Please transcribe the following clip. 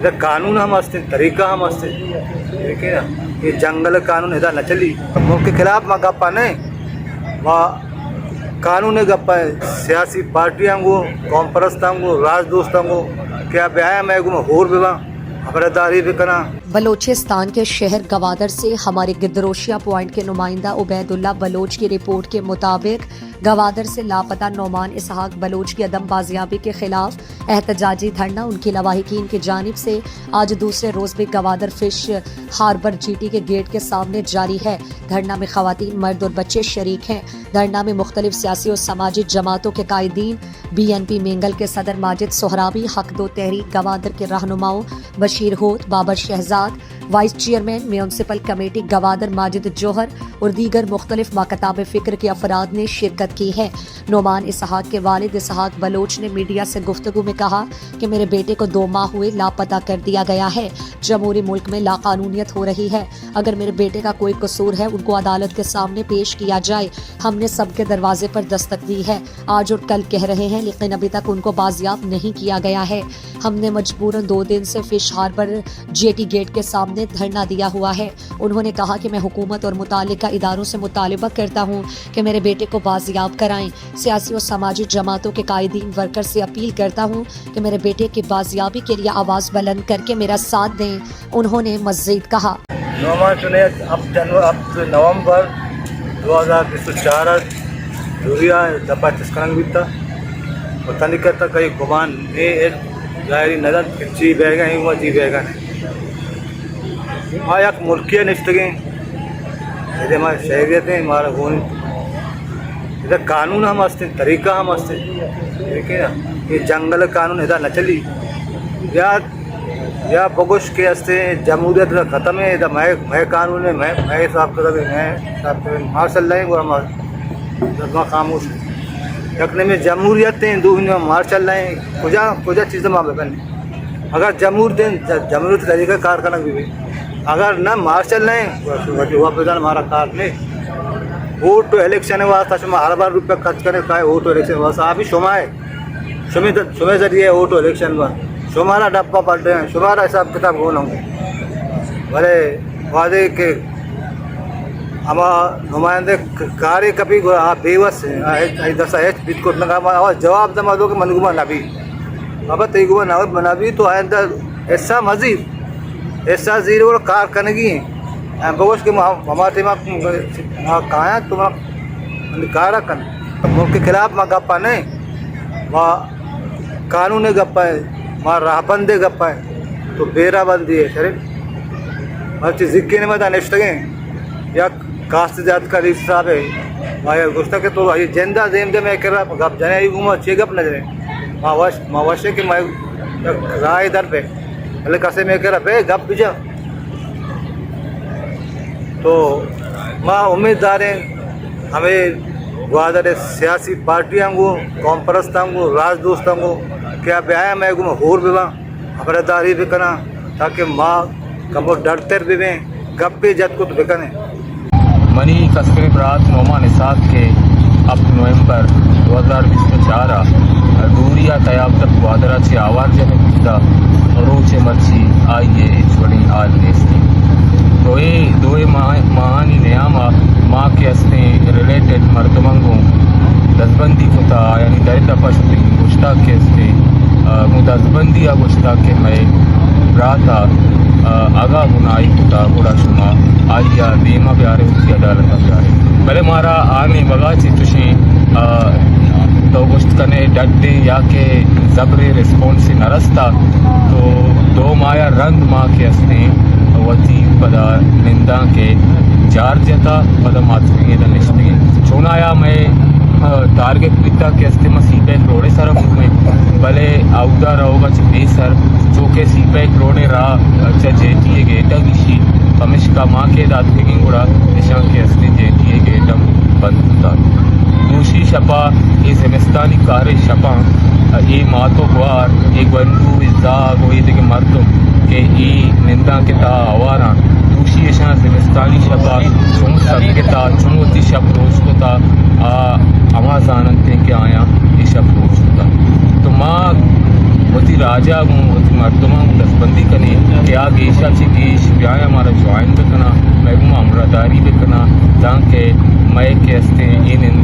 इधर कानून हम असते तरीका हम असते ठीक है ना। ये जंगल कानून इधर न चली मुल्क के खिलाफ माँ गप्पा नहीं माँ कानून गप्पा है सियासी पार्टियाँ को कौम परस्तां को राजदोस्तां को क्या ब्याह मैं को होर विवाह खबरदारी भी करा। बलोचिस्तान के शहर गवादर से हमारे गिद्दरोशिया पॉइंट के नुमाइंदा उबैदुल्ला बलोच की रिपोर्ट के मुताबिक गवादर से लापता नौमान इसहाक बलोच की अदम बाजियाबी के खिलाफ एहतजाजी धरना उनकी लवाहिकीन की जानिब से आज दूसरे रोज भी गवादर फिश हार्बर जीटी के गेट के सामने जारी है। धरना में खवातीन मर्द और बच्चे शरीक हैं। धरना में मुख्तलिफ सियासी और समाजी जमातों के कायदीन BNP मेंगल के सदर माजिद सोहराबी, हक दो तहरीक गवादर के रहनुमाओं Bashir Hoth, Babar Shahzad, vice chairman municipal committee Gwadar Majid Jauhar और दीगर मुख्तलिफ माकताब फ़िक्र के अफराद ने शिरकत की है। नौमान इसहाक के वालिद इसहाक बलोच ने मीडिया से गुफ्तगू में कहा कि मेरे बेटे को 2 माह हुए लापता कर दिया गया है। जमहूरी मुल्क में लाकानूनियत हो रही है। अगर मेरे बेटे का कोई कसूर है उनको अदालत के सामने पेश किया जाए। हमने सबके दरवाजे पर दस्तक दी है, आज और कल कह रहे हैं, लेकिन अभी तक उनको बाजियाब नहीं किया गया है। हमने मजबूरन 2 दिन से फिश हार्बर जेटी गेट के सामने धरना दिया हुआ है। उन्होंने कहा कि मैं हुकूमत और मुतालिका इदारों से मुतालिबा करता हूँ कि मेरे बेटे को बाजियाब कराएं। सियासी और समाजी जमातों के कायदीन वर्कर से अपील करता हूँ कि मेरे बेटे की बाजियाबी के लिए आवाज़ बुलंद करके मेरा साथ दें। उन्होंने मज़ीद कहा अब नवंबर 2024 दूरिया दफा तस्करंग बीता पता नहीं करता कहीं गुमान जाहिर नजर जी बैगा ही हुआ जी बैगा हाँ एक मुल्किया निश्तगे इधर हमारे शहरियत है हमारा वो इधर कानून हम असते तरीका हम असते ठीक है ना। ये जंगल कानून इधर न चली या बगुश के हस्ते जमहूरियत ख़त्म है। इधर मैं कानून है मैं साहब मैं मार्शल लाइन और हमारा खामोश रखने में जमहूरियत हैं दो मार चल रहे हैं कुछ चीज़ें मामले बने। अगर जमहूरियत तरीका कार करना भी अगर न मार चल रहे हैं वापस हमारा कार नहीं वोट तो इलेक्शन है वास्ता हर बार रुपये खर्च करें का वोट तो इलेक्शन वास्ता आप ही शुमे जरिए वोट तो इलेक्शन में शुमारा डब्बा पड़ रहे हैं शुमारा हिसाब किताब हो ना भले वादे के हमारे नुमाइंदे कार्य कभी बेवस दसा है बिल्कुल जवाब दमा दो कि मनगुमा ना भी अब तेगुमा ना बना भी तो आइंदा ऐसा मजीद ऐसा जीरो और कार करने की बगोश के हमारे कहाँ है तुम्हारा कारा कर मुल्क के खिलाफ माँ गप्पा नहीं माँ कानून गप्पा है माँ राहबंदे गप्पा है तो बेराबंदी है शरीफ हर चीज़ जिक्के में निश्तगे या कास्ट जात का हिसाब है माया गुस्ता के तो ये जिंदा देम दे मैं कर रहा गप जाने घूमा अच्छे गप नजरे मावशे के मैं राय दर पे अरे कैसे मैं कह रहा पे गप बिजा तो माँ उम्मीदवार हैं हमें ग्वादर सियासी पार्टियाँ को कौम परस्तां को राजदोस्तां को क्या ब्याह मैं को होर विवाह खबरदारी भी करा ताकि माँ कबो डरते भी में गप भी जत को तो बिकने मनी कस्बे बरात नौमान इसहाक के अब नवंबर 2024 दूरिया तयाब तक वादरा से आवार जने पिता रोचे मर्ची आइए छोड़ी आल नेस्ती दोए महानी नियामा माँ के हस्ते रिलेटेड मर्दमंगों दसबंदी खुता यानी दरिद्र पशु गुश्ता के हस्ते दसबंदी या गुश्ता के मैं राता आगा बुनाई खुदा बुरा शुमा आइया दीमा प्यारे उसकी अदालत प्यारे पहले मारा आने बगा से तुशी तो गुश्त कने डटे या के जबरे रिस्पॉन्स से नरस्ता तो 2 माया रंग माँ के हस्ते वती पदा निंदा के जार जता पदा मातुंगे दनिश्ते चुनाया मैं टारगेट पिता के हस्ते में सीपैक रोडे सर में भले आउदा रहोगा चे सर चौके सीपैक रोडे रहा अच्छा जेटी गेटा विशी हमेश का माँ के दाद फेंगे गुड़ा निशान के हस्ते जेटी गेटम बंद होता दूसरी शपा ये जिमिस्तानी कार्य शपा ये मातो गुआर एक बंधु इज्जाग वो ये देखे मर्दम के ये निंदा के ता आवारा दूसरी ऐसा जिमिस्तानी शपा चुम सब के ता चुमोती शब रोज को ता आवाज़ आनंद के आया ये शब रोज होता तो माँ वती राजा हूँ मर्दमा दस्तबंदी कनी कि आ गेशाची गेश ब्याह हमारा ज्वाइन बकना महबूमा अमरादारी बकना ताकि मय के हस्ते इन